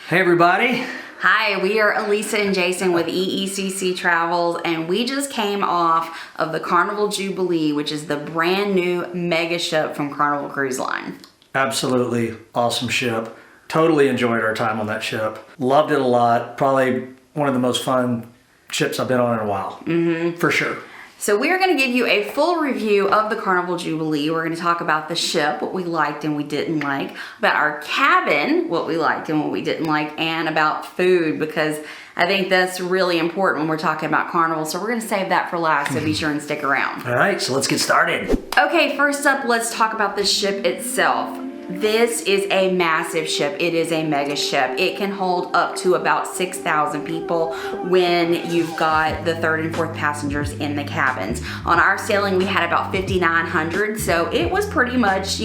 Hey everybody. Hi, we are Elisa and Jason with EECC Travels, and we just came off of the Carnival Jubilee, which is the brand new mega ship from Carnival Cruise Line. Absolutely awesome ship. Totally enjoyed our time on that ship. Loved it a lot. Probably one of the most fun ships I've been on in a while. For sure. So we're going to give you a full review of the Carnival Jubilee. We're going to talk about the ship, what we liked and we didn't like, about our cabin, what we liked and what we didn't like, and about food, because I think that's really important when we're talking about Carnival. So we're going to save that for last, so be sure and stick around. All right, so let's get started. Okay, first up, let's talk about the ship itself. This is a massive ship. It is a mega ship. It can hold up to about 6,000 people when you've got the third and fourth passengers in the cabins. On our sailing, we had about 5,900, so it was pretty much,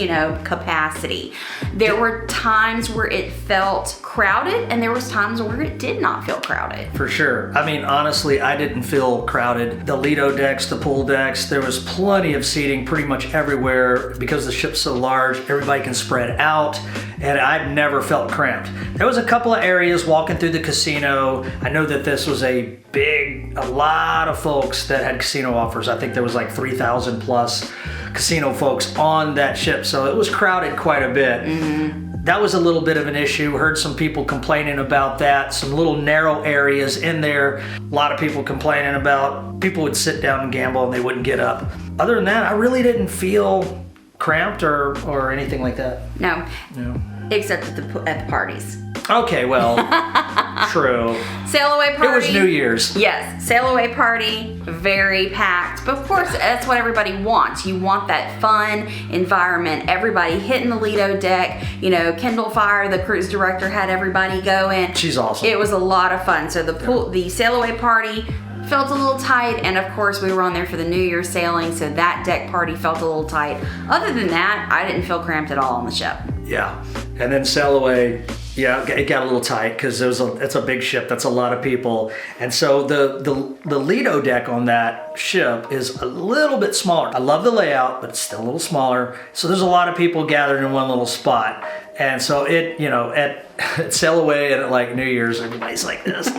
capacity. There were times where it felt crowded, and there was times where it did not feel crowded. For sure. I mean, honestly, I didn't feel crowded. The Lido decks, the pool decks, there was plenty of seating pretty much everywhere because the ship's so large, everybody can spread out, and I've never felt cramped. There was a couple of areas walking through the casino. I know that this was a lot of folks that had casino offers. I think there was like 3,000 plus casino folks on that ship, so it was crowded quite a bit. That was a little bit of an issue. Heard some people complaining about that. Some little narrow areas in there. A lot of people complaining about people would sit down and gamble and they wouldn't get up. Other than that, I really didn't feel cramped or anything like that. No. Except at the parties. Okay, well, true. Sail away party. It was New Year's. Yes, sail away party, very packed. But of course, that's what everybody wants. You want that fun environment. Everybody hitting the Lido deck. Kendall Fire, the cruise director, had everybody going. She's awesome. It was a lot of fun. So the sail away party felt a little tight, and of course we were on there for the New Year's sailing, so that deck party felt a little tight. Other than that, I didn't feel cramped at all on the ship. Yeah, and then sail away, yeah, it got a little tight because it's a big ship. That's a lot of people, and so the Lido deck on that ship is a little bit smaller. I love the layout, but it's still a little smaller. So there's a lot of people gathered in one little spot, and so at sail away and at like New Year's, everybody's like this.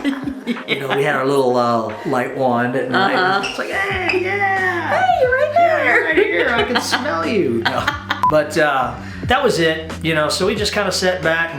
We had our little light wand at night. It's like, hey, yeah, Hey, you're right there. yeah, right here. I can smell you. No. But that was it. So we just kind of sat back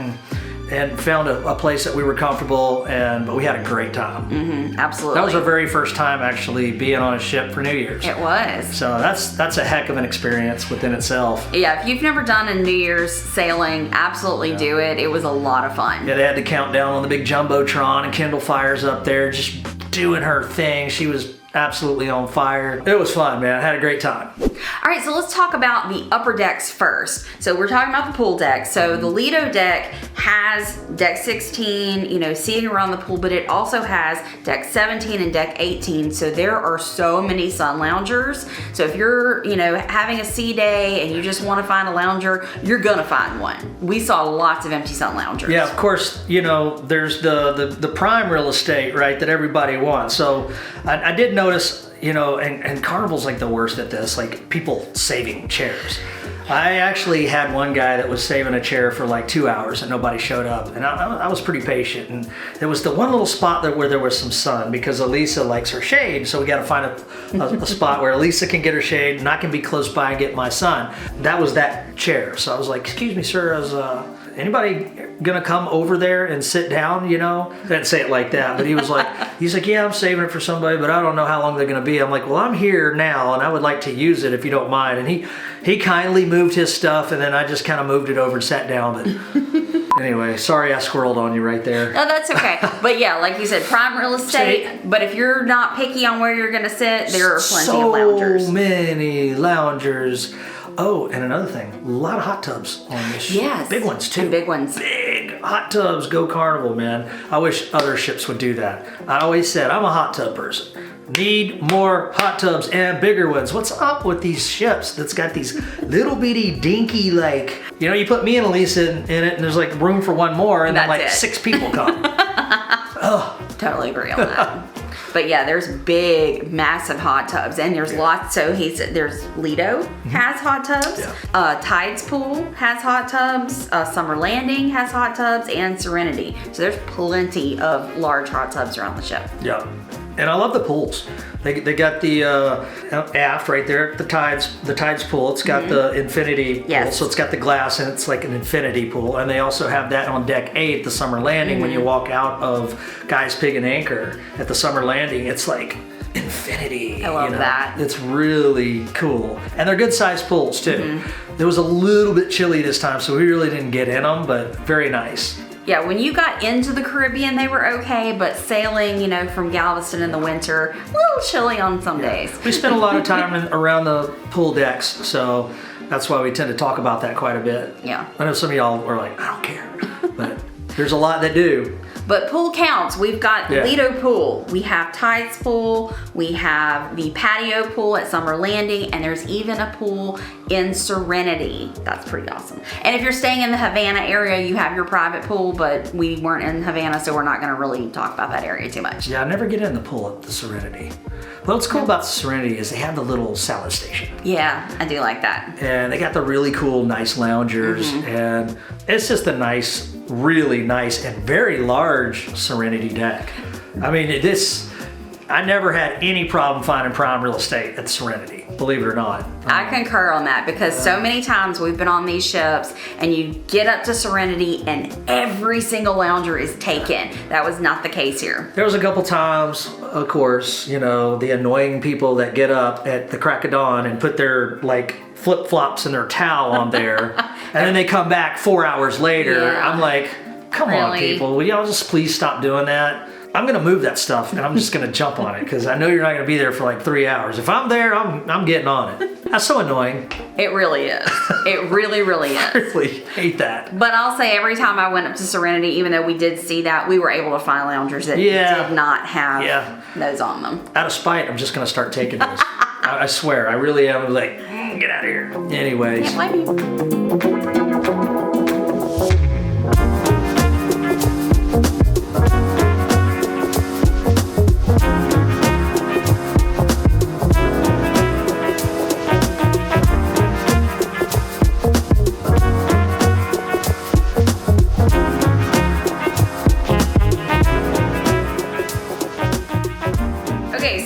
and found a place that we were comfortable, but we had a great time. Absolutely. That was our very first time actually being on a ship for New Year's. It was. So that's a heck of an experience within itself. Yeah, if you've never done a New Year's sailing, absolutely do it. It was a lot of fun. Yeah, they had the countdown on the big Jumbotron, and Kendall Fire's up there just doing her thing. She was absolutely on fire. It was fun, man. I had a great time. All right, so let's talk about the upper decks first. So we're talking about the pool deck. So the Lido deck has deck 16, seating around the pool, but it also has deck 17 and deck 18. So there are so many sun loungers. So if you're, having a sea day and you just want to find a lounger, you're gonna find one. We saw lots of empty sun loungers. Yeah, of course, there's the prime real estate, right, that everybody wants. So I did notice, and Carnival's like the worst at this, like people saving chairs. I actually had one guy that was saving a chair for like 2 hours and nobody showed up, and I was pretty patient, and there was the one little spot where there was some sun because Elisa likes her shade, so we got to find a spot where Elisa can get her shade and I can be close by and get my sun. That was that chair, so I was like, excuse me sir, anybody gonna come over there and sit down, I didn't say it like that, but he's like, yeah, I'm saving it for somebody, but I don't know how long they're gonna be. I'm like, well, I'm here now and I would like to use it if you don't mind. And he kindly moved his stuff, and then I just kind of moved it over and sat down. But anyway, sorry I squirreled on you right there. No, that's okay. But yeah, like you said, prime real estate. But if you're not picky on where you're gonna sit, there are plenty of loungers. So many loungers. Oh, and another thing, a lot of hot tubs on this ship. Yes. Big ones too. And big ones. Big hot tubs. Go Carnival, man. I wish other ships would do that. I always said, I'm a hot tub person. Need more hot tubs and bigger ones. What's up with these ships that's got these little bitty dinky, you put me and Elisa in it and there's like room for one more, and then That's it. 6 people come. Oh. Totally agree on that. But yeah, there's big, massive hot tubs, and there's lots. So there's Lido has hot tubs. Yeah. Tides Pool has hot tubs. Summer Landing has hot tubs, and Serenity. So there's plenty of large hot tubs around the ship. Yeah. And I love the pools. They got the aft right there at the tides pool. It's got the infinity pool, so it's got the glass and it's like an infinity pool. And they also have that on deck 8, the Summer Landing. When you walk out of Guy's Pig and Anchor at the Summer Landing, it's like infinity. I love that. It's really cool. And they're good sized pools too. It was a little bit chilly this time, so we really didn't get in them, but very nice. Yeah, when you got into the Caribbean, they were okay, but sailing, from Galveston in the winter, a little chilly on some days. We spent a lot of time around the pool decks, so that's why we tend to talk about that quite a bit. Yeah. I know some of y'all are like, I don't care, but there's a lot that do. But pool counts. We've got Lido Pool, we have Tides Pool, we have the patio pool at Summer Landing, and there's even a pool in Serenity. That's pretty awesome. And if you're staying in the Havana area, you have your private pool, but we weren't in Havana, so we're not gonna really talk about that area too much. Yeah, I never get in the pool at the Serenity. But what's cool about the Serenity is they have the little salad station. Yeah, I do like that. And they got the really cool, nice loungers, and it's just a nice, really nice and very large Serenity deck. I mean, I never had any problem finding prime real estate at Serenity, believe it or not. I concur on that because so many times we've been on these ships and you get up to Serenity and every single lounger is taken. That was not the case here. There was a couple times, of course, the annoying people that get up at the crack of dawn and put their flip-flops and their towel on there and then they come back 4 hours later. Yeah. I'm like, come on people, will y'all just please stop doing that? I'm gonna move that stuff and I'm just gonna jump on it because I know you're not gonna be there for like 3 hours. If I'm there, I'm getting on it. That's so annoying. It really is. It really, really is. I really hate that. But I'll say every time I went up to Serenity, even though we did see that, we were able to find loungers that did not have those on them. Out of spite, I'm just gonna start taking those. I swear, I really am like, get out of here. Anyways. Can't blame you.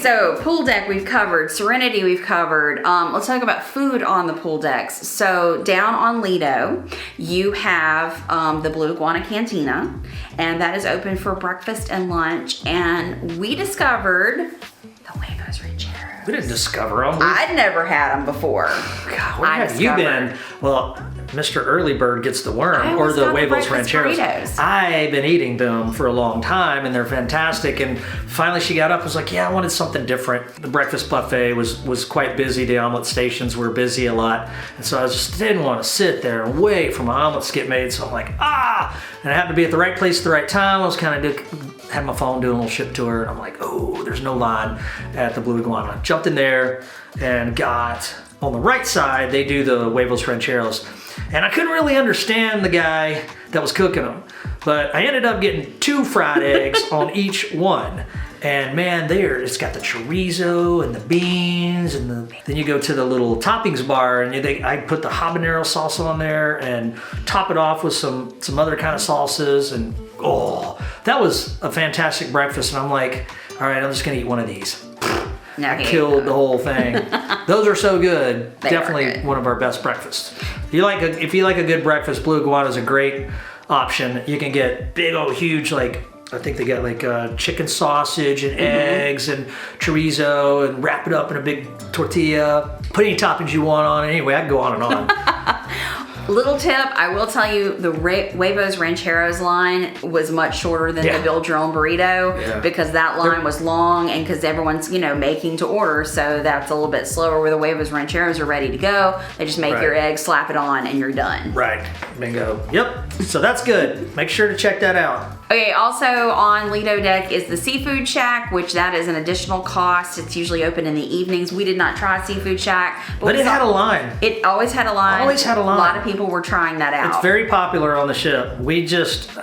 So pool deck we've covered, Serenity we've covered. Let's talk about food on the pool decks. So down on Lido, you have the Blue Iguana Cantina, and that is open for breakfast and lunch. And we discovered the huevos rancheros. We didn't discover them. I'd never had them before. God, where have you been? Well, Mr. Early Bird gets the worm, or the huevos rancheros. Burritos. I've been eating them for a long time, and they're fantastic. And finally, she got up and was like, "Yeah, I wanted something different." The breakfast buffet was quite busy. The omelet stations were busy a lot, and so I just didn't want to sit there and wait for my omelets to get made. So I'm like, and I happened to be at the right place at the right time. I was kind of had my phone doing a little ship tour, and I'm like, "Oh, there's no line at the Blue Iguana." Jumped in there and got on the right side. They do the huevos rancheros. And I couldn't really understand the guy that was cooking them, but I ended up getting 2 fried eggs on each one. And man, it's got the chorizo and the beans, and then you go to the little toppings bar, and I put the habanero salsa on there and top it off with some other kind of salsas, and that was a fantastic breakfast. And I'm like, all right, I'm just gonna eat one of these. I killed the whole thing. Those are so good. Definitely one of our best breakfasts. If you like a good breakfast, Blue Iguana is a great option. You can get big old huge, I think they got chicken sausage and eggs and chorizo, and wrap it up in a big tortilla. Put any toppings you want on it. Anyway, I can go on and on. Little tip, I will tell you, the huevos rancheros line was much shorter than the build your own burrito because that line was long, and because everyone's making to order, so that's a little bit slower. Where the huevos rancheros are ready to go, they just make your egg, slap it on, and you're done. Right, bingo. Yep, so that's good. Make sure to check that out. Okay, also on Lido deck is the Seafood Shack, which that is an additional cost. It's usually open in the evenings. We did not try Seafood Shack. But it had a line. It always had a line. Always had a line. A lot of people were trying that out. It's very popular on the ship. We just,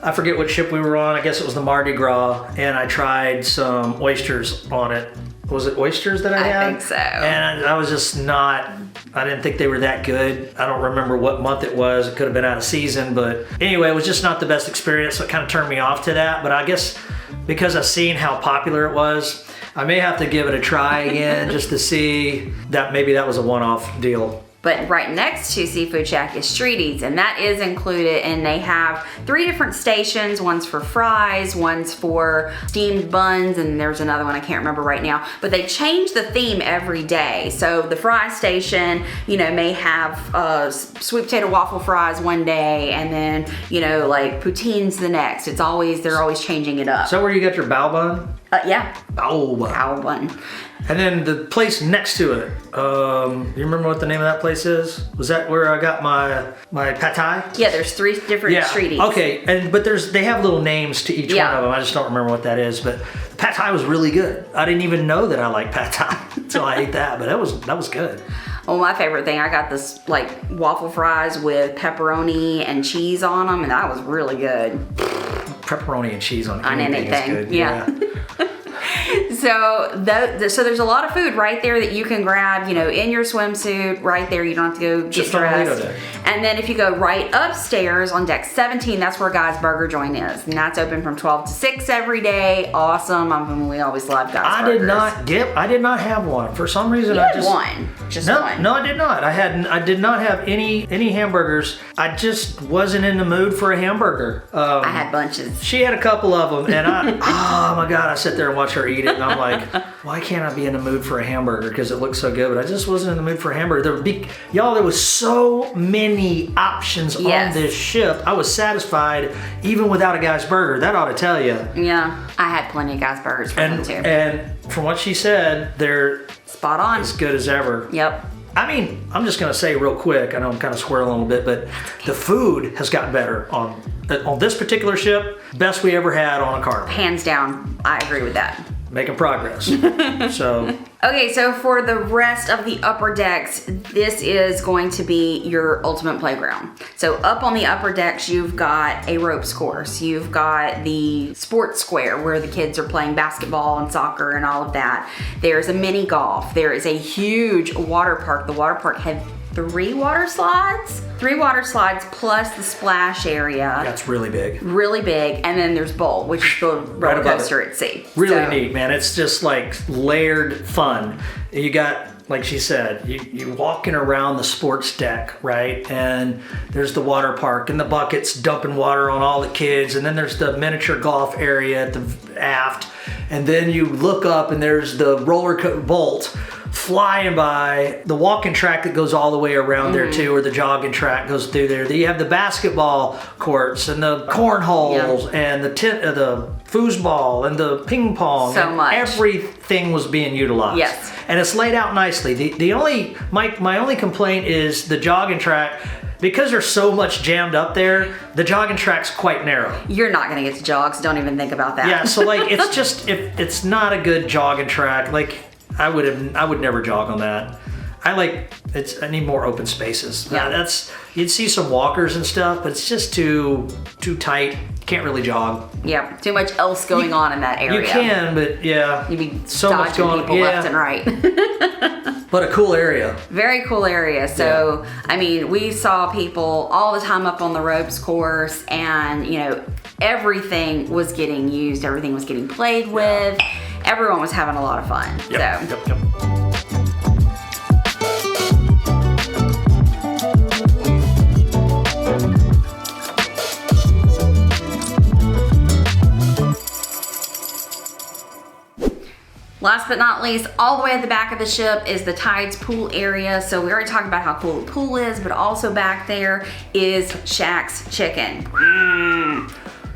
I forget what ship we were on. I guess it was the Mardi Gras, and I tried some oysters on it. Was it oysters that I had? I think so. And I was just not, I didn't think they were that good. I don't remember what month it was. It could have been out of season, but anyway, it was just not the best experience, so it kind of turned me off to that. But I guess because I've seen how popular it was, I may have to give it a try again just to see that maybe that was a one-off deal. But right next to Seafood Shack is Street Eats, and that is included, and they have 3 different stations. One's for fries, one's for steamed buns, and there's another one I can't remember right now. But they change the theme every day. So the fry station, you know, may have sweet potato waffle fries one day, and then, you know, like poutines the next. They're always changing it up. Is that where you got your bao bun? Yeah. Bao bun. Bao bun. And then the place next to it, you remember what the name of that place is? Was that where I got my pad thai? Yeah, there's 3 different Street Eats. Okay, but they have little names to each one of them. I just don't remember what that is. But the pad thai was really good. I didn't even know that I like pad thai until I ate that, but that was good. Well, my favorite thing, I got this like waffle fries with pepperoni and cheese on them, and that was really good. Pepperoni and cheese on anything is good. Yeah. So there's a lot of food right there that you can grab, you know, in your swimsuit right there. You don't have to go get Just on dressed. Lido Day. And then if you go right upstairs on deck 17, that's where Guy's Burger Joint is. And that's open from 12 to 6 every day. Awesome. We always love Guy's Burgers. I did not have one. For some reason You had one. Just one. No, I did not. I did not have any hamburgers. I just wasn't in the mood for a hamburger. I had bunches. She had a couple of them, and oh my God, I sit there and watch her eat it, and I'm like, why can't I be in the mood for a hamburger? Because it looks so good, but I just wasn't in the mood for a hamburger. There was so many options on this ship. I was satisfied even without a Guy's Burger. That ought to tell you. Yeah, I had plenty of Guy's Burgers for them too. And from what she said, they're spot on. As good as ever. Yep. I mean, I'm just gonna say real quick, I know I'm kind of swirling a little bit, but the food has gotten better on this particular ship. Best we ever had on a Carnival. Hands down, I agree with that. Making progress. So. Okay, so for the rest of the upper decks, this is going to be your ultimate playground. So up on the upper decks, you've got a ropes course. You've got the sports square where the kids are playing basketball and soccer and all of that. There's a mini golf. There is a huge water park. The water park had 3 water slides. 3 water slides plus the splash area. That's really big. Really big. And then there's Bowl, which is the roller coaster at sea. Really neat, man. It's just like layered fun. You got, like she said, you're walking around the sports deck, right? And there's the water park and the buckets dumping water on all the kids. And then there's the miniature golf area at the aft. And then you look up and there's the roller bolt flying by, the walking track that goes all the way around there too, or the jogging track goes through there. Then you have the basketball courts and the cornholes and the foosball and the ping pong. So much. Everything was being utilized. Yes. And it's laid out nicely. My only complaint is the jogging track. Because there's so much jammed up there, the jogging track's quite narrow. You're not gonna get to jog, so don't even think about that. Yeah, so like it's just it's not a good jogging track. Like I would never jog on that. I need more open spaces. Yeah. You'd see some walkers and stuff, but it's just too tight. Can't really jog. Yeah, too much else going on in that area. You can, but yeah. You'd be so much going people left and right. But a cool area. Very cool area. So, I mean, we saw people all the time up on the ropes course, and, you know, everything was getting used. Everything was getting played with. Everyone was having a lot of fun. Yep. Last but not least, all the way at the back of the ship is the Tides pool area. So we already talked about how cool the pool is, but also back there is Shack's Chicken.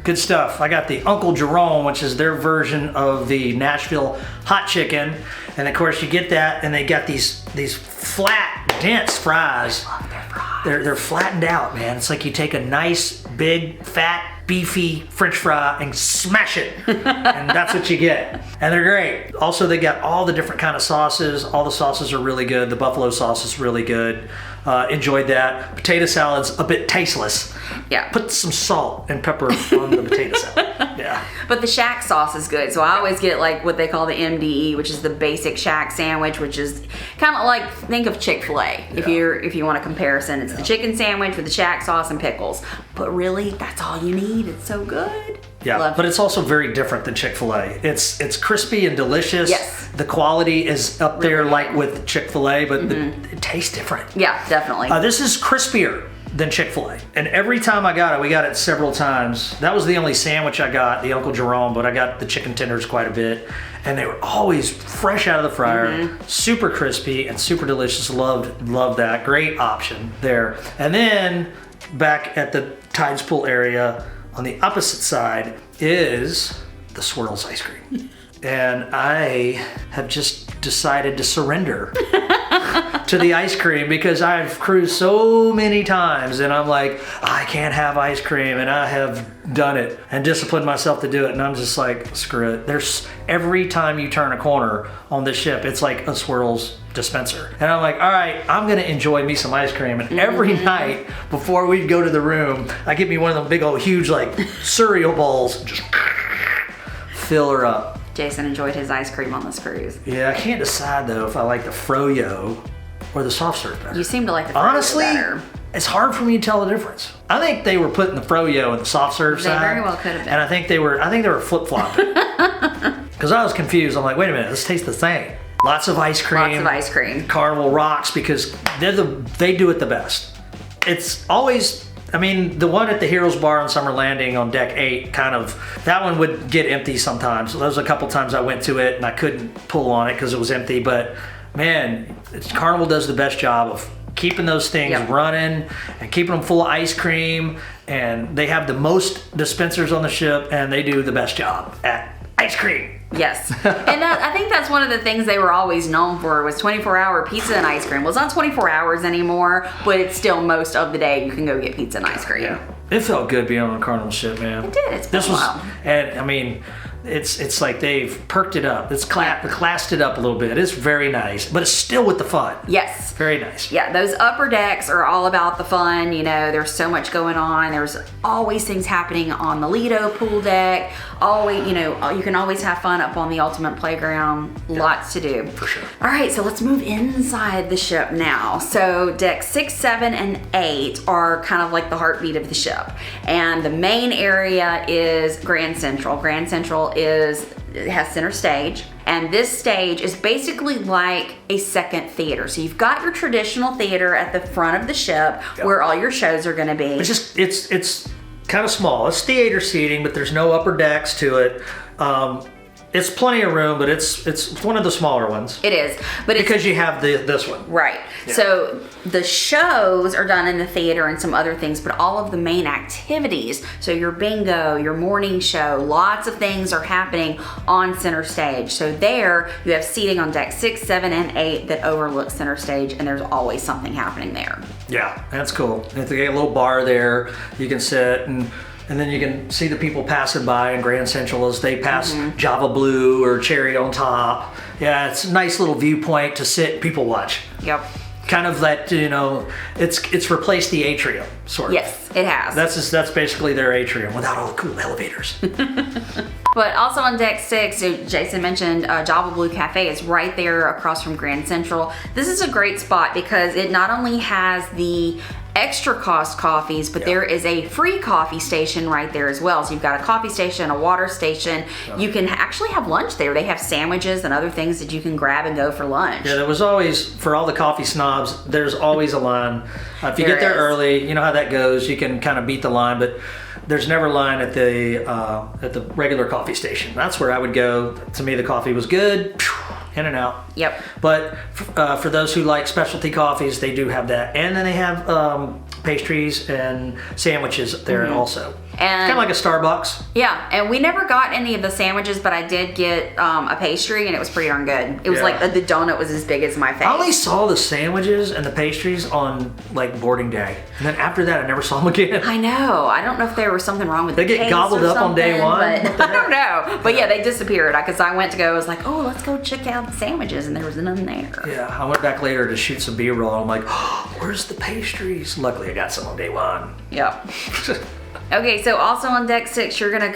Good stuff. I got the Uncle Jerome, which is their version of the Nashville hot chicken. And of course you get that, and they got these flat, dense fries. I love their fries. They're flattened out, man. It's like you take a nice, big, fat, beefy French fry and smash it. And that's what you get. And they're great. Also, they got all the different kind of sauces. All the sauces are really good. The buffalo sauce is really good. Enjoyed that. Potato salad's a bit tasteless. Yeah. Put some salt and pepper on the potato salad. Yeah. But the Shack sauce is good. So I always get like what they call the MDE, which is the basic Shack sandwich, which is kind of like, think of Chick-fil-A. If you want a comparison, it's the chicken sandwich with the Shack sauce and pickles. But really, that's all you need. It's so good. Yeah, but it's also very different than Chick-fil-A. It's crispy and delicious. Yes. The quality is up there like with Chick-fil-A, but it tastes different. Yeah, definitely. This is crispier than Chick-fil-A. And every time I got it, we got it several times. That was the only sandwich I got, the Uncle Jerome, but I got the chicken tenders quite a bit. And they were always fresh out of the fryer, super crispy and super delicious. Loved that. Great option there. And then back at the Tides Pool area, on the opposite side is the Swirls ice cream. And I have just decided to surrender to the ice cream because I've cruised so many times and I'm like, I can't have ice cream, and I have done it and disciplined myself to do it, and I'm just like, screw it. There's every time you turn a corner on this ship, it's like a Swirls dispenser. And I'm like, all right, I'm gonna enjoy me some ice cream. And every night before we'd go to the room, I get me one of them big old huge like cereal bowls, just fill her up. Jason enjoyed his ice cream on this cruise. Yeah, I can't decide though if I like the Froyo or the soft serve better. You seem to like the Froyo Honestly, better. It's hard for me to tell the difference. I think they were putting the Froyo in the soft serve side. They very well could have been. And I think they were flip-flopping. Because I was confused. I'm like, wait a minute, this tastes the same. Lots of ice cream. Lots of ice cream. Carnival rocks because they do it the best. It's always, I mean, the one at the Heroes Bar on Summer Landing on deck 8, that one would get empty sometimes. So there was a couple times I went to it and I couldn't pull on it because it was empty. But man, Carnival does the best job of keeping those things running and keeping them full of ice cream. And they have the most dispensers on the ship, and they do the best job at ice cream. Yes. And I think that's one of the things they were always known for was 24-hour pizza and ice cream. Well, it's not 24 hours anymore, but it's still most of the day you can go get pizza and ice cream. Yeah. It felt good being on a Carnival ship, man. It did. It's been a while. And I mean, it's like they've perked it up. It's classed it up a little bit. It's very nice, but it's still with the fun. Yes. Very nice. Yeah, those upper decks are all about the fun. You know, there's so much going on. There's always things happening on the Lido pool deck. Always, you know, you can always have fun up on the Ultimate Playground. Lots to do. For sure. All right, so let's move inside the ship now. So decks 6, 7, and 8 are kind of like the heartbeat of the ship. And the main area is Grand Central. Grand Central it has center stage, and this stage is basically like a second theater. So you've got your traditional theater at the front of the ship where all your shows are going to be. It's kind of small. It's theater seating, but there's no upper decks to it. It's plenty of room, but it's one of the smaller ones. It is, but because you have this one. Right. Yeah. So the shows are done in the theater and some other things, but all of the main activities, so your bingo, your morning show, lots of things are happening on center stage. So there you have seating on deck 6, 7, and 8 that overlooks center stage, and there's always something happening there. Yeah, that's cool. They got a little bar there. You can sit and then you can see the people passing by in Grand Central as they pass Java Blue or Cherry on Top. Yeah, it's a nice little viewpoint to sit and people watch. Yep. Kind of that, you know, it's replaced the atrium, sort of. Yes, it has. That's basically their atrium without all the cool elevators. But also on deck 6, so Jason mentioned Java Blue Cafe is right there across from Grand Central. This is a great spot because it not only has the extra cost coffees, but there is a free coffee station right there as well. So you've got a coffee station, a water station. You can actually have lunch there. They have sandwiches and other things that you can grab and go for lunch. Yeah, there was always, for all the coffee snobs, there's always a line. If you get there early, you know how that goes. You can kind of beat the line, but there's never a line at the regular coffee station. That's where I would go. To me, the coffee was good. In and out. Yep. But for those who like specialty coffees, they do have that. And then they have pastries and sandwiches there also. And Kind of like a Starbucks. yeah, and we never got any of the sandwiches, but I did get a pastry, and it was pretty darn good. It was like the donut was as big as my face. I only saw the sandwiches and the pastries on like boarding day, and then after that, I never saw them again. I know. I don't know if there was something wrong with They the get case gobbled or up on day something, one? but I don't know. But yeah, they disappeared because I went to go. I was like, oh, let's go check out the sandwiches, and there was none there. Yeah, I went back later to shoot some B-roll. I'm like, oh, where's the pastries? Luckily, I got some on day one. Yep. Okay, so also on deck 6, you're gonna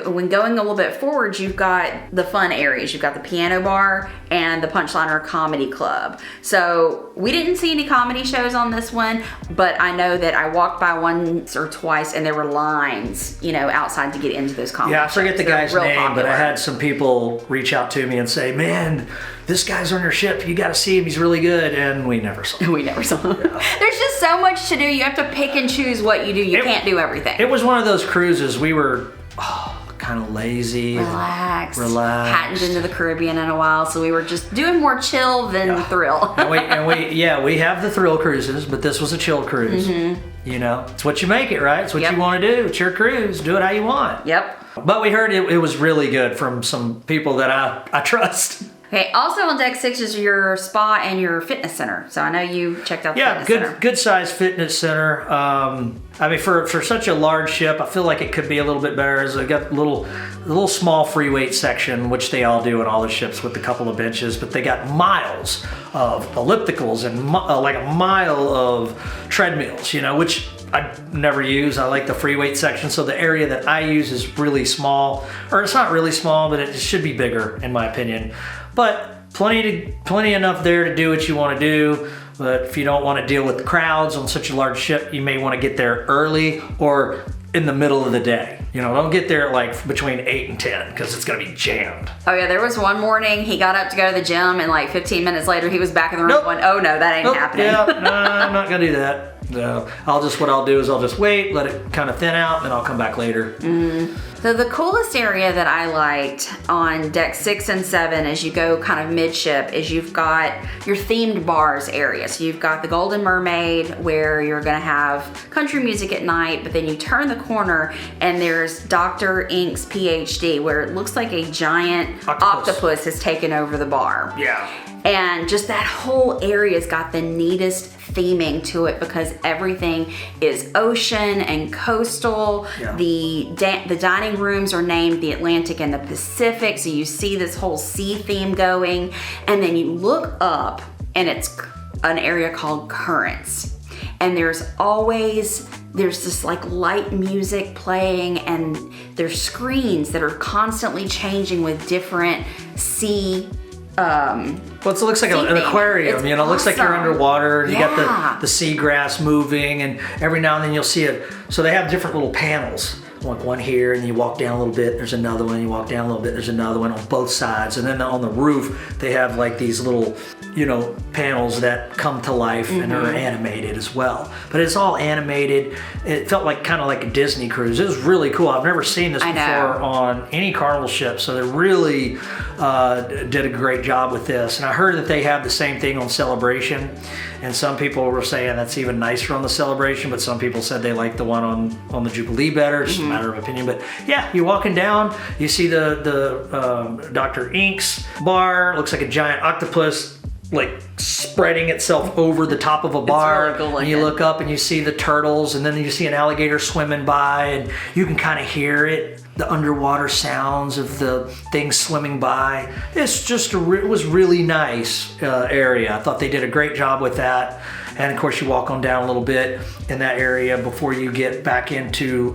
when going a little bit forward, you've got the fun areas. You've got the piano bar and the Punchliner Comedy Club. So we didn't see any comedy shows on this one, but I know that I walked by once or twice and there were lines, outside to get into those comedy Yeah, I forget shows. the guy's They're real name, but I popular. had some people reach out to me and say, man, this guy's on your ship. You got to see him. He's really good. And we never saw him. We never saw them. There's just so much to do. You have to pick and choose what you do. You can't do everything. It was one of those cruises. We were kind of lazy. Relaxed. Relaxed. Hadn't been to the Caribbean in a while, so we were just doing more chill than thrill. we have the thrill cruises, but this was a chill cruise. It's what you make it, right? It's what you want to do. It's your cruise. Do it how you want. Yep. But we heard it was really good from some people that I trust. Okay, also on deck 6 is your spa and your fitness center. So I know you checked out the fitness center. Good size fitness center. For such a large ship, I feel like it could be a little bit better. As they got a little small free weight section, which they all do in all the ships with a couple of benches, but they got miles of ellipticals and like a mile of treadmills, which I never use. I like the free weight section, so the area that I use is really small, or it's not really small, but it should be bigger in my opinion. But plenty enough there to do what you want to do. But if you don't want to deal with the crowds on such a large ship, you may want to get there early or in the middle of the day. Don't get there like between 8 and 10 because it's going to be jammed. Oh yeah, there was one morning he got up to go to the gym and like 15 minutes later he was back in the room going, oh no, that ain't happening. Yeah, no, I'm not going to do that. No, what I'll do is I'll just wait, let it kind of thin out, and then I'll come back later. So the coolest area that I liked on deck 6 and 7 as you go kind of midship is you've got your themed bars area. So you've got the Golden Mermaid where you're gonna have country music at night, but then you turn the corner and there's Dr. Ink's PhD where it looks like a giant octopus has taken over the bar. Yeah. And just that whole area's got the neatest theming to it because everything is ocean and coastal. Yeah. The dining rooms are named the Atlantic and the Pacific, so you see this whole sea theme going. And then you look up and it's an area called Currents. And there's this like light music playing and there's screens that are constantly changing with different sea Well, it looks like an aquarium, It looks like you're underwater and you got the seagrass moving, and every now and then you'll see it. So they have different little panels. One here, and you walk down a little bit, there's another one, you walk down a little bit, there's another one on both sides. And then on the roof, they have like these little, panels that come to life and are animated as well. But it's all animated. It felt like kind of like a Disney cruise. It was really cool. I've never seen this before on any Carnival ship, so they really did a great job with this. And I heard that they have the same thing on Celebration, and some people were saying that's even nicer on the Celebration, but some people said they liked the one on the Jubilee better. It's just a matter of opinion. But yeah, you're walking down, you see the Dr. Ink's bar. Looks like a giant octopus like spreading itself over the top of a bar. It's really cool and you look up and you see the turtles, and then you see an alligator swimming by, and you can kind of hear it, the underwater sounds of the things swimming by. It's just it was really nice area. I thought they did a great job with that. And of course you walk on down a little bit in that area before you get back into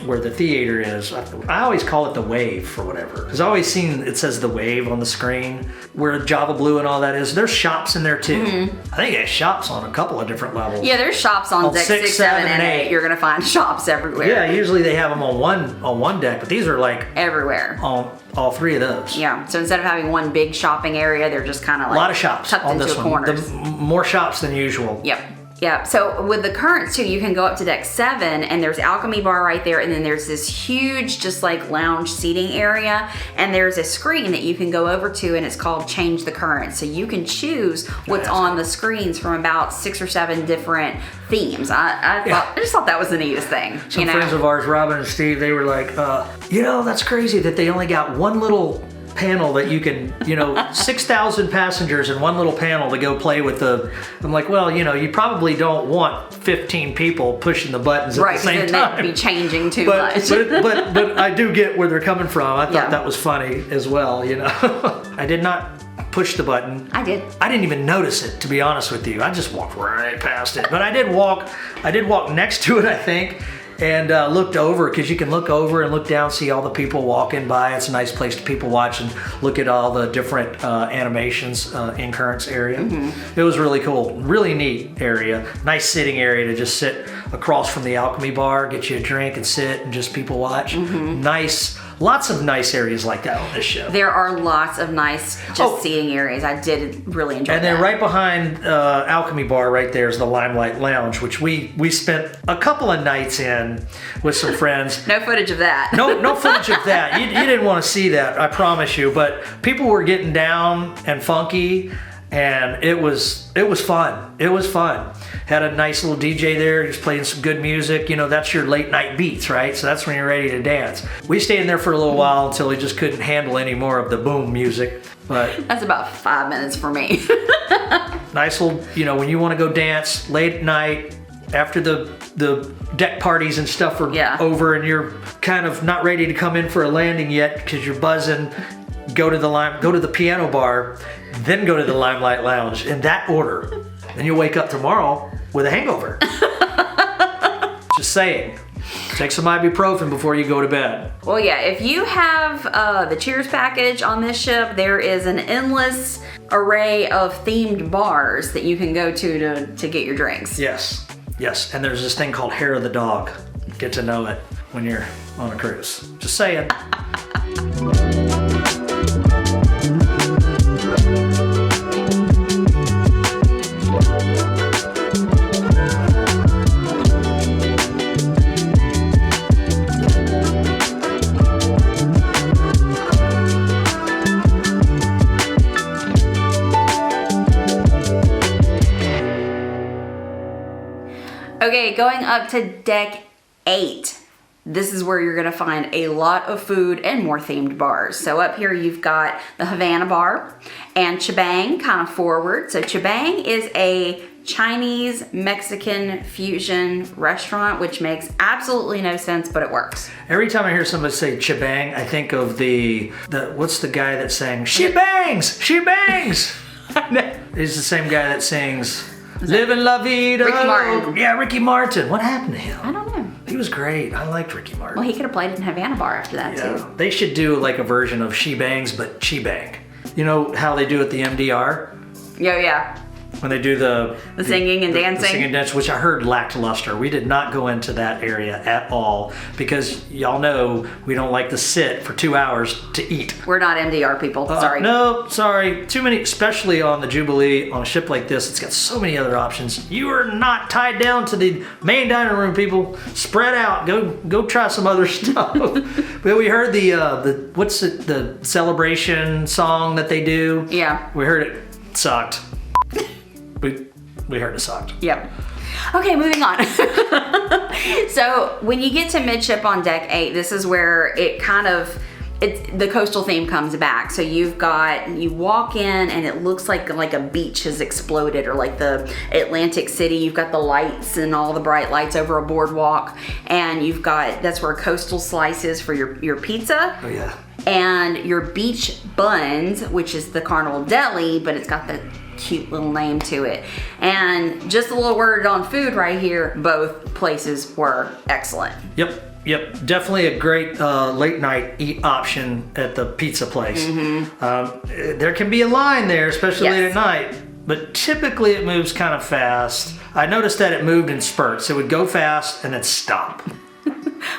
where the theater is. I always call it the Wave for whatever, because I always seen it says the Wave on the screen where Java Blue and all that is. There's shops in there too. I think there's shops on a couple of different levels. Yeah, there's shops on deck 6, 7, and 8. You're gonna find shops everywhere. Yeah, usually they have them on one deck, but these are like everywhere on all three of those. Yeah, so instead of having one big shopping area, they're just kind of like a lot of shops tucked on into this corners. one. More shops than usual. Yep. Yeah, so with the Currents too, you can go up to deck 7 and there's Alchemy Bar right there, and then there's this huge just like lounge seating area, and there's a screen that you can go over to, and it's called Change the Current. So you can choose what's on the screens from about 6 or 7 different themes. I just thought that was the neatest thing. Some friends of ours, Robin and Steve, they were like, that's crazy that they only got one little panel that you can, 6,000 passengers in one little panel to go play with the. I'm like, well, you probably don't want 15 people pushing the buttons at the same time. Right, be changing too much. but I do get where they're coming from. I thought that was funny as well. I did not push the button. I did. I didn't even notice it, to be honest with you. I just walked right past it. But I did walk next to it, I think. And looked over, because you can look over and look down, see all the people walking by. It's a nice place to people watch and look at all the different animations in Currents area. It was really cool, really neat area. Nice sitting area to just sit across from the Alchemy Bar, get you a drink and sit and just people watch. Nice. Lots of nice areas like that on this show. There are lots of nice seating areas. I did really enjoy that. And then right behind Alchemy Bar right there is the Limelight Lounge, which we spent a couple of nights in with some friends. No footage of that. No footage of that. You didn't want to see that, I promise you. But people were getting down and funky, and it was fun. It was fun. Had a nice little DJ there. He was playing some good music. That's your late night beats, right? So that's when you're ready to dance. We stayed in there for a little while until we just couldn't handle any more of the boom music. But that's about 5 minutes for me. Nice little, when you want to go dance late at night after the deck parties and stuff are over, and you're kind of not ready to come in for a landing yet because you're buzzing. Go to the piano bar, then go to the Limelight Lounge in that order. Then you'll wake up tomorrow with a hangover. Just saying. Take some ibuprofen before you go to bed. Well, yeah, if you have the Cheers package on this ship, there is an endless array of themed bars that you can go to get your drinks. Yes. And there's this thing called Hair of the Dog. Get to know it when you're on a cruise. Just saying. Okay, going up to deck 8. This is where you're gonna find a lot of food and more themed bars. So up here you've got the Havana Bar and Chibang kind of forward. So Chibang is a Chinese Mexican fusion restaurant, which makes absolutely no sense, but it works. Every time I hear somebody say Chibang, I think of the what's the guy that sang She Bangs, She Bangs? He's the same guy that sings Living La Vida. Ricky Martin. Yeah, Ricky Martin. What happened to him? I don't know. He was great. I liked Ricky Martin. Well, he could have played in Havana Bar after that too. They should do like a version of She Bangs, but She Bang. You know how they do at the MDR? Yeah. When they do the singing and dancing? The singing and dance, which I heard lackluster. We did not go into that area at all because y'all know we don't like to sit for 2 hours to eat. We're not MDR people, sorry. No, sorry. Too many, especially on the Jubilee, on a ship like this, it's got so many other options. You are not tied down to the main dining room, people. Spread out. Go try some other stuff. But we heard the celebration song that they do. Yeah. We heard it sucked. We heard it sucked. Yep. Okay, moving on. So when you get to midship on deck 8, this is where the coastal theme comes back. So you walk in and it looks like a beach has exploded, or like the Atlantic City. You've got the lights and all the bright lights over a boardwalk, and that's where Coastal Slice is for your pizza. Oh yeah. And your beach buns, which is the Carnival Deli, but it's got the cute little name to it. And just a little word on food right here, both places were excellent. Yep, definitely a great late night eat option at the pizza place. Mm-hmm. There can be a line there, especially late at night, but typically it moves kind of fast. I noticed that it moved in spurts. It would go fast and then stop.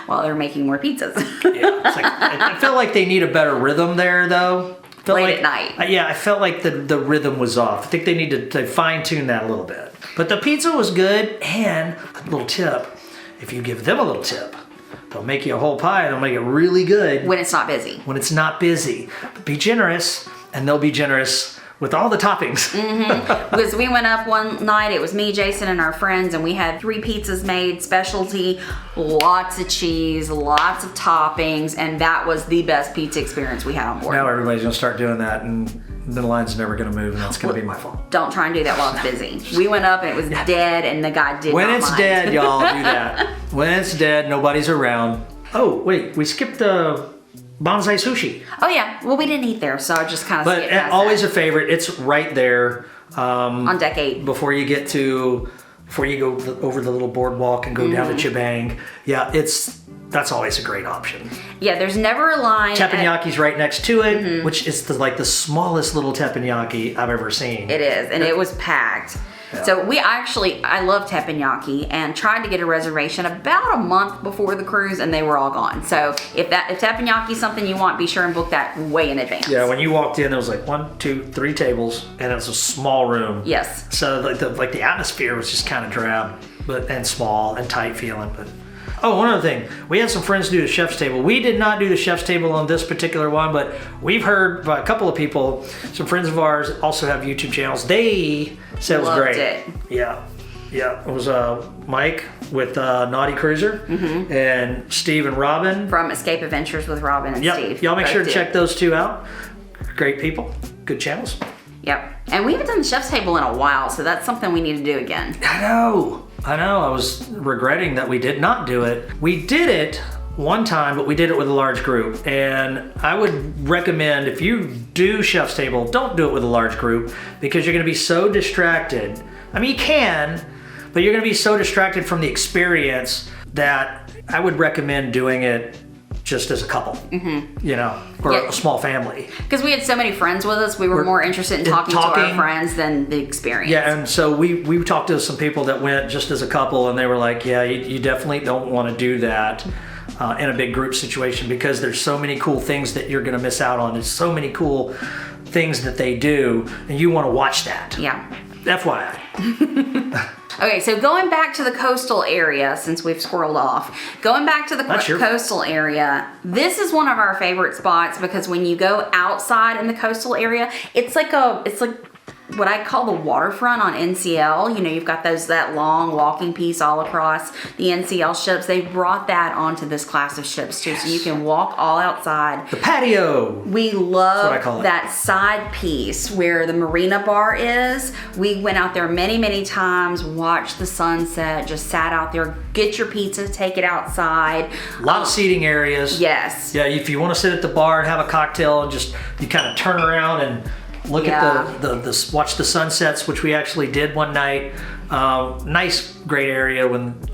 While they're making more pizzas. Yeah, I feel like they need a better rhythm there though. late at night. Yeah, I felt like the rhythm was off. I think they need to fine tune that a little bit. But the pizza was good, and a little tip, if you give them a little tip, they'll make you a whole pie. They'll make it really good. When it's not busy. When it's not busy. Be generous, and they'll be generous with all the toppings. Because we went up one night, it was me, Jason, and our friends, and we had 3 pizzas made, specialty, lots of cheese, lots of toppings, and that was the best pizza experience we had on board. Now everybody's gonna start doing that, and the line's never gonna move, and that's gonna be my fault. Don't try and do that while it's busy. We went up and it was dead, and the guy did When not it's mind. dead, y'all do that. When it's dead, nobody's around. Oh, wait, we skipped the bonsai sushi. Oh yeah, well we didn't eat there, so I just kind of But skipped past always that. a favorite. It's right there. On deck 8. Before you go over the little boardwalk and go down to Chibang. Yeah, that's always a great option. Yeah, there's never a line. Teppanyaki's right next to it, which is the smallest little teppanyaki I've ever seen. It is, and it was packed. Yeah. So I love teppanyaki, and tried to get a reservation about a month before the cruise, and they were all gone. So if teppanyaki is something you want, be sure and book that way in advance. Yeah, when you walked in, there was like 1, 2, 3 tables, and it was a small room. Yes. So the atmosphere was just kind of drab, and small and tight feeling. But one other thing, we had some friends do the chef's table. We did not do the chef's table on this particular one, but we've heard by a couple of people, some friends of ours also have YouTube channels. They said it was Loved great. it. Yeah. It was Mike with Naughty Cruiser and Steve and Robin. From Escape Adventures with Robin and Steve. Y'all make Both sure to did. check those 2 out. Great people, good channels. Yep. And we haven't done the chef's table in a while, so that's something we need to do again. I know. I was regretting that we did not do it. We did it one time, but we did it with a large group. And I would recommend, if you do chef's table, don't do it with a large group, because you're gonna be so distracted. I mean, you can, but you're gonna be so distracted from the experience that I would recommend doing it just as a couple, or Yeah. a small family. Because we had so many friends with us, we were more interested in talking to our friends than the experience. Yeah, and so we talked to some people that went just as a couple, and they were like, yeah, you definitely don't want to do that in a big group situation, because there's so many cool things that you're going to miss out on. There's so many cool things that they do, and you want to watch that. Yeah. FYI. Okay, so going back to the coastal area, since we've squirreled off, going back to the coastal area, this is one of our favorite spots, because when you go outside in the coastal area, it's like what I call the waterfront on NCL. You've got that long walking piece all across the NCL ships. They brought that onto this class of ships too, so you can walk all outside. The patio. We love that side piece where the marina bar is. We went out there many, many times, watched the sunset, just sat out there, get your pizza, take it outside. A lot of seating areas. Yes. Yeah, if you want to sit at the bar and have a cocktail and you kind of turn around and look at the watch the sunsets, which we actually did one night. Nice, great area.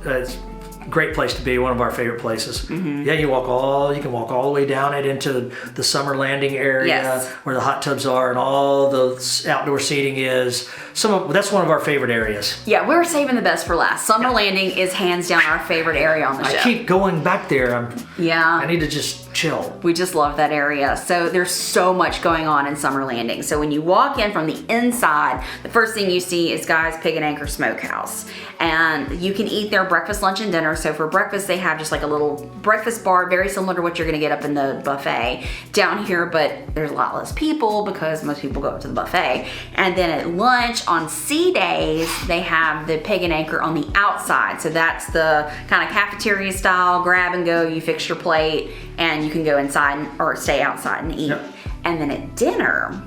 It's a great place to be. One of our favorite places. Yeah, you can walk all the way down it into the summer landing area where the hot tubs are and all the outdoor seating is. That's one of our favorite areas. Yeah, we're saving the best for last. Summer landing is hands down our favorite area on the ship. I keep going back there. I need to just chill. We just love that area. So there's so much going on in Summer Landing. So when you walk in from the inside, the first thing you see is Guy's Pig and Anchor Smokehouse. And you can eat their breakfast, lunch, and dinner. So for breakfast, they have just like a little breakfast bar, very similar to what you're gonna get up in the buffet down here, but there's a lot less people because most people go up to the buffet. And then at lunch, on sea days, they have the Pig and Anchor on the outside. So that's the kind of cafeteria style, grab and go, you fix your plate, and you can go inside or stay outside and eat. Yep. And then at dinner,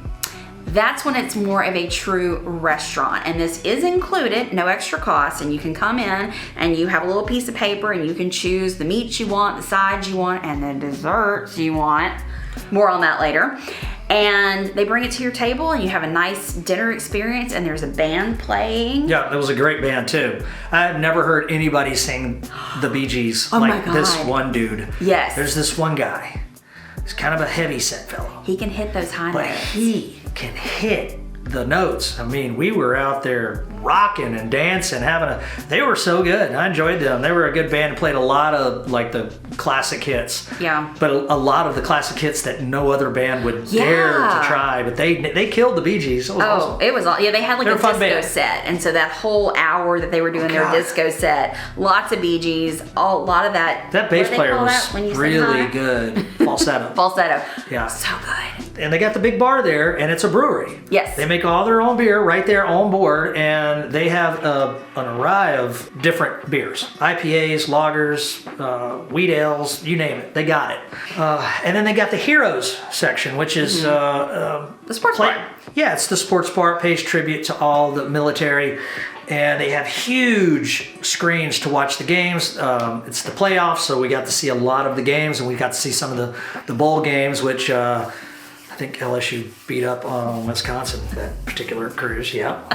that's when it's more of a true restaurant. And this is included, no extra cost. And you can come in and you have a little piece of paper and you can choose the meats you want, the sides you want, and the desserts you want. More on that later. And they bring it to your table and you have a nice dinner experience, and there's a band playing. Yeah, that was a great band too. I've never heard anybody sing the Bee Gees like this one dude. Yes. There's this one guy. He's kind of a heavy set fellow. He can hit those high But notes. he can hit the notes. I mean, we were out there rocking and dancing, they were so good. I enjoyed them. They were a good band, played a lot of like the classic hits. Yeah. But a lot of the classic hits that no other band would dare to try. But they killed the Bee Gees. It was awesome. It was, they had like a disco band. set. And so that whole hour that they were doing their disco set, lots of Bee Gees, a lot of that. That bass player was really good. Falsetto. Falsetto. Yeah. So good. And they got the big bar there, and it's a brewery. Yes. They make all their own beer right there on board, and they have an array of different beers. IPAs, lagers, wheat ales, you name it. They got it. And then they got the Heroes section, which is... the sports bar. Yeah, it's the sports bar. It pays tribute to all the military. And they have huge screens to watch the games. It's the playoffs, so we got to see a lot of the games, and we got to see some of the bowl games, which I think LSU beat up on Wisconsin that particular cruise,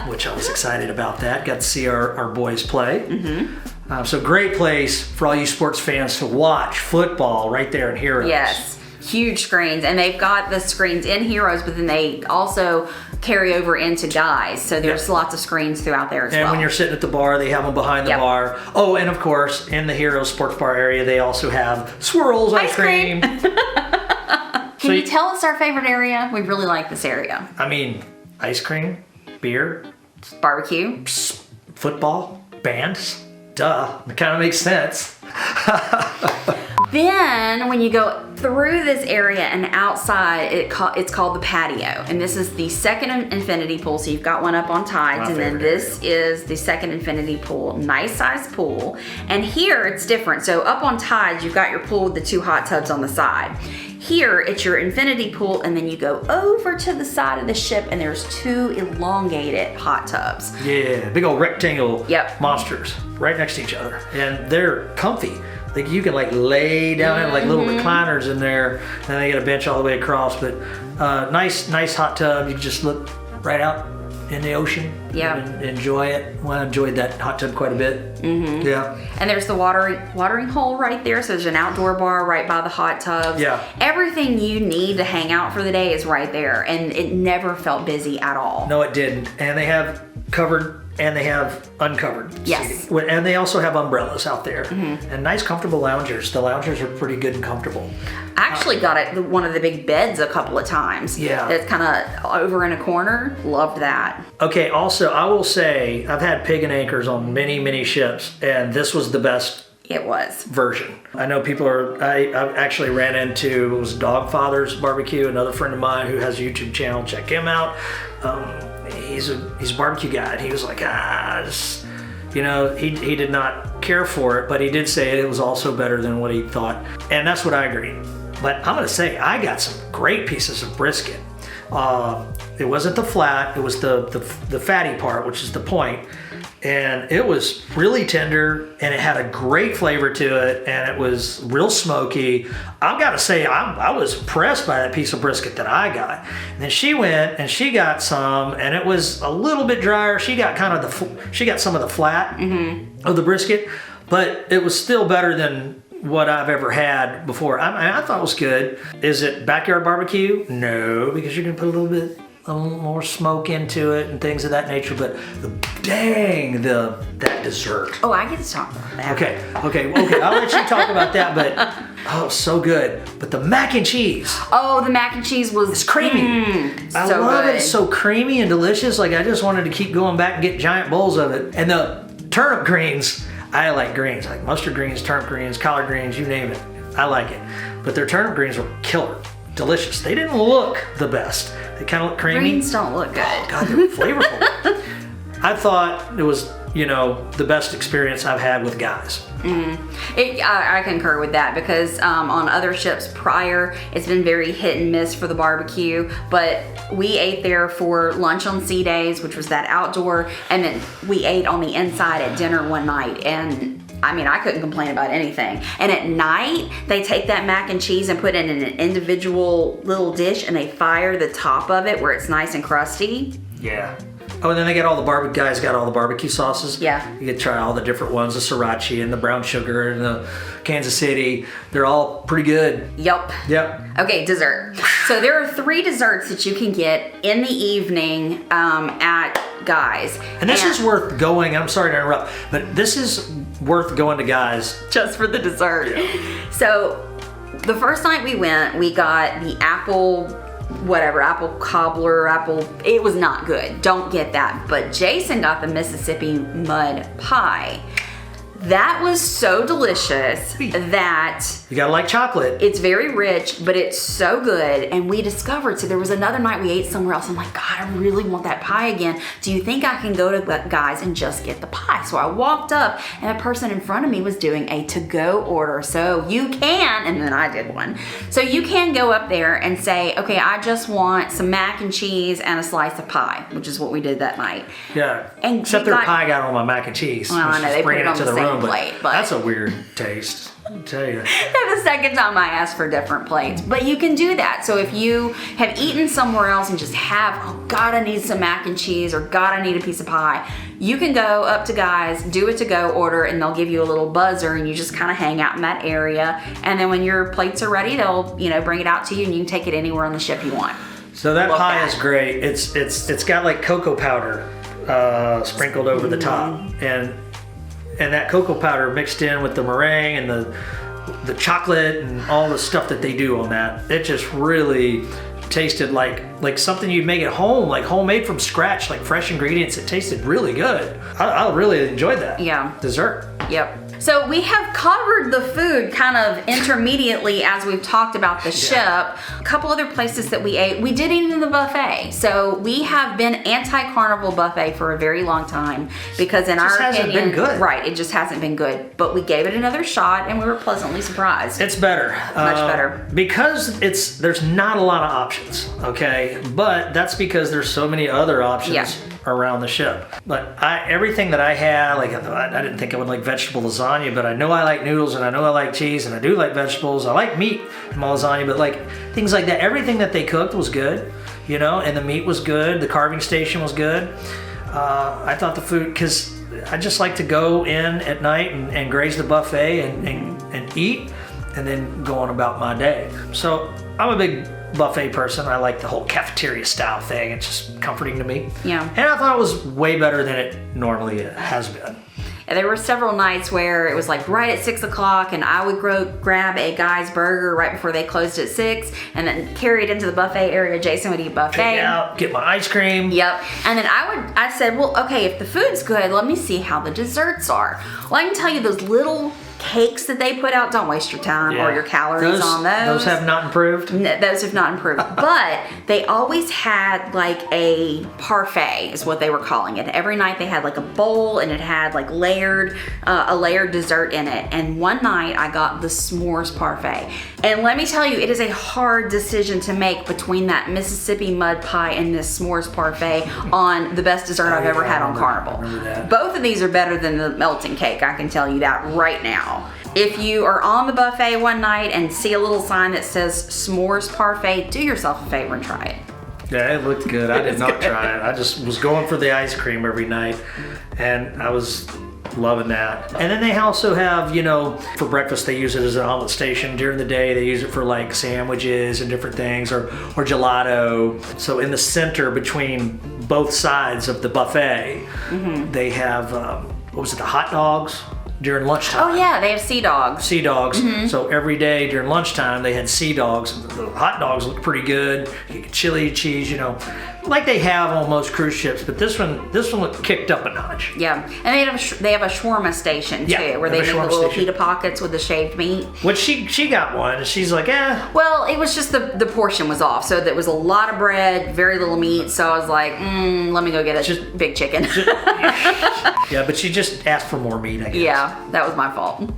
which I was excited about that. Got to see our boys play. Mm-hmm. So great place for all you sports fans to watch football right there in Heroes. Yes. Huge screens, and they've got the screens in Heroes, but then they also carry over into Guys, so there's lots of screens throughout there as well. And when you're sitting at the bar, they have them behind the bar. Oh, and of course, in the Heroes Sports Bar area, they also have Swirls ice cream. Can you tell us our favorite area? We really like this area. I mean, ice cream, beer, barbecue, football, bands. Duh, it kind of makes sense. Then when you go through this area and outside, it's called the patio. And this is the second infinity pool. So you've got one up on Tides, and then this is the second infinity pool. Nice size pool. And here it's different. So up on Tides, you've got your pool with the 2 hot tubs on the side. Here, it's your infinity pool, and then you go over to the side of the ship, and there's 2 elongated hot tubs. Yeah, big old rectangle monsters right next to each other. And they're comfy. Like you can like lay down in like little recliners in there, and they got a bench all the way across. But nice hot tub. You can just look right out in the ocean. Yeah. And enjoy it. Well, I enjoyed that hot tub quite a bit. Mm-hmm. Yeah. And there's the watering hole right there. So there's an outdoor bar right by the hot tubs. Yeah. Everything you need to hang out for the day is right there, and it never felt busy at all. No, it didn't. And they have covered and they have uncovered seating. And they also have umbrellas out there. Mm-hmm. And nice, comfortable loungers. The loungers are pretty good and comfortable. I actually got one of the big beds a couple of times. Yeah. That's kind of over in a corner. Loved that. Okay, also, I will say, I've had pig and anchors on many ships, and this was the best version. I know people I actually ran into, it was Dogfather's Barbecue, another friend of mine who has a YouTube channel. Check him out. He's a barbecue guy, and he was like, he did not care for it, but he did say it was also better than what he thought. And that's what I agree. But I'm gonna say, I got some great pieces of brisket. It wasn't the flat, it was the fatty part, which is the point. And it was really tender, and it had a great flavor to it, and it was real smoky. I've got to say, I was impressed by that piece of brisket that I got. And then she went and she got some, and it was a little bit drier. She got she got some of the flat of the brisket, but it was still better than what I've ever had before. I thought it was good. Is it backyard barbecue? No, because you're gonna put a little more smoke into it and things of that nature, but that dessert. Oh, I get to talk about that. Okay, I'll let you talk about that, but so good. But the mac and cheese. Oh, the mac and cheese was creamy. I love it. It's so creamy and delicious. Like, I just wanted to keep going back and get giant bowls of it. And the turnip greens, I like greens, like mustard greens, turnip greens, collard greens, you name it. I like it. But their turnip greens were killer. Delicious. They didn't look the best. They kind of look creamy. Greens don't look good. Oh, God, they're flavorful. I thought it was, the best experience I've had with Guys. I concur with that, because on other ships prior, it's been very hit and miss for the barbecue, but we ate there for lunch on sea days, which was that outdoor, and then we ate on the inside at dinner one night, and I couldn't complain about anything. And at night, they take that mac and cheese and put it in an individual little dish, and they fire the top of it where it's nice and crusty. Yeah. Oh, and then they got all the guys got all the barbecue sauces. Yeah. You can try all the different ones, the sriracha and the brown sugar and the Kansas City. They're all pretty good. Yep. Okay, dessert. So there are 3 desserts that you can get in the evening at Guys. And this is worth going, I'm sorry to interrupt, but this is worth going to Guys. Just for the dessert. Yeah. So the first night we went, we got the apple cobbler, it was not good. Don't get that. But Jason got the Mississippi mud pie. That was so delicious that You gotta like chocolate. it's very rich, but it's so good. And we discovered, so there was another night we ate somewhere else. I'm like, God, I really want that pie again. Do you think I can go to Guys and just get the pie? So I walked up and a person in front of me was doing a to-go order. So you can, and then I did one. So you can go up there and say, okay, I just want some mac and cheese and a slice of pie, which is what we did that night. Yeah. And Except their pie got on my mac and cheese. Well, I know, they put it on the same plate, but that's a weird taste. I'll tell you. The second time I asked for different plates. But you can do that. So if you have eaten somewhere else and just have, oh God, I need some mac and cheese, or God, I need a piece of pie, you can go up to Guys, do a to-go order, and they'll give you a little buzzer, and you just kind of hang out in that area. And then when your plates are ready, they'll bring it out to you, and you can take it anywhere on the ship you want. So that pie is great. It's got like cocoa powder sprinkled over the top, and that cocoa powder mixed in with the meringue and the chocolate and all the stuff that they do on that. It just really tasted like something you'd make at home, like homemade from scratch, like fresh ingredients. It tasted really good. I really enjoyed that. Yeah. Dessert. Yep. So we have covered the food kind of intermediately as we've talked about the ship. A couple other places that we ate. We did eat in the buffet. So we have been anti-carnival buffet for a very long time because in our opinion, hasn't been good. Right, it just hasn't been good. But we gave it another shot and we were pleasantly surprised. It's better. Much better. Because there's not a lot of options, okay? But that's because there's so many other options around the ship. But everything that I had, like I didn't think I would like vegetable lasagna, but I know I like noodles and I know I like cheese and I do like vegetables. I like meat in my lasagna, but like things like that, everything that they cooked was good, and the meat was good. The carving station was good. I thought the food, because I just like to go in at night and graze the buffet and eat and then go on about my day. So I'm a big buffet person. I like the whole cafeteria style thing. It's just comforting to me. Yeah. And I thought it was way better than it normally has been. And there were several nights where it was like right at 6 o'clock and I would grab a Guy's burger right before they closed at 6 and then carry it into the buffet area. Jason would eat buffet. Take it out, get my ice cream. Yep. And then I said, well, okay, if the food's good, let me see how the desserts are. Well, I can tell you those little cakes that they put out, don't waste your time or your calories on those. Those have not improved? No, those have not improved. But they always had like a parfait is what they were calling it. Every night they had like a bowl and it had like a layered dessert in it. And one night I got the s'mores parfait. And let me tell you, it is a hard decision to make between that Mississippi mud pie and this s'mores parfait on the best dessert I've ever had on Carnival. Both of these are better than the melting cake, I can tell you that right now. If you are on the buffet one night and see a little sign that says s'mores parfait, do yourself a favor and try it. Yeah, it looked good. I did not try it. I just was going for the ice cream every night, and I was loving that. And then they also have, for breakfast they use it as an omelet station. During the day they use it for like sandwiches and different things, or gelato. So in the center between both sides of the buffet, they have, the hot dogs? During lunchtime. Oh yeah, they have sea dogs. Sea dogs. So every day during lunchtime they had sea dogs. The hot dogs looked pretty good. You get chili, cheese, like they have on most cruise ships. But this one looked kicked up a notch. Yeah, and they have a shawarma station too, where they make the little pita pockets with the shaved meat. Which she got one, and she's like, Well, it was just the portion was off, so there was a lot of bread, very little meat. So I was like, let me go get a big chicken. Yeah, but she just asked for more meat, I guess. Yeah, that was my fault.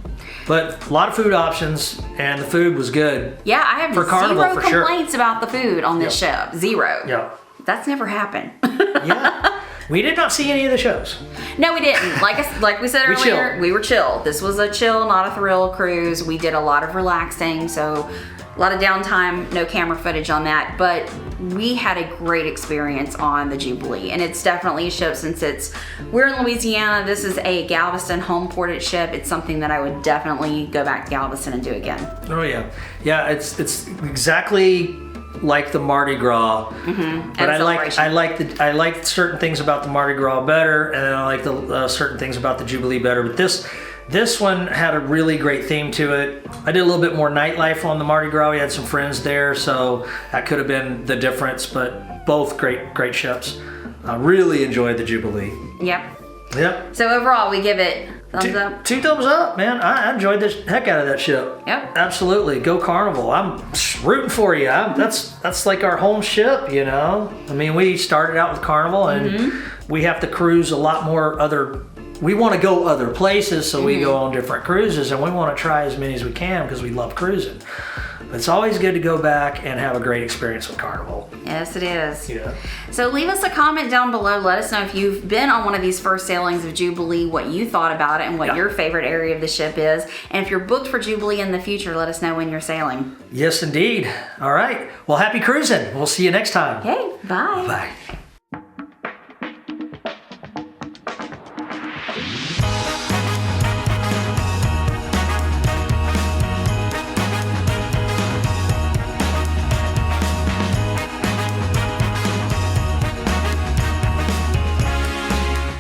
But a lot of food options, and the food was good. Yeah, I have zero complaints about the food on this ship. Zero. Yeah. That's never happened. Yeah. We did not see any of the shows. No, we didn't. Like we said earlier, we were chill. This was a chill, not a thrill cruise. We did a lot of relaxing, so a lot of downtime, no camera footage on that, but we had a great experience on the Jubilee, and it's definitely a ship since we're in Louisiana. This is a Galveston home ported ship. It's something that I would definitely go back to Galveston and do again. Oh yeah. Yeah, it's exactly like the Mardi Gras, but I like certain things about the Mardi Gras better, and then I like the certain things about the Jubilee better. But this one had a really great theme to it. I did a little bit more nightlife on the Mardi Gras. We had some friends there, so that could have been the difference. But both great ships. I really enjoyed the Jubilee. Yep. So overall, we give it thumbs up. 2 thumbs up, man. I enjoyed the heck out of that ship. Yep. Absolutely. Go Carnival. I'm rooting for you. That's like our home ship, you know? I mean, we started out with Carnival, and we have to cruise a lot more we want to go other places, so we go on different cruises, and we want to try as many as we can because we love cruising. But it's always good to go back and have a great experience with Carnival. Yes, it is. Yeah. So leave us a comment down below. Let us know if you've been on one of these first sailings of Jubilee, what you thought about it, and what your favorite area of the ship is. And if you're booked for Jubilee in the future, let us know when you're sailing. Yes, indeed. All right. Well, happy cruising. We'll see you next time. Okay, bye. Bye.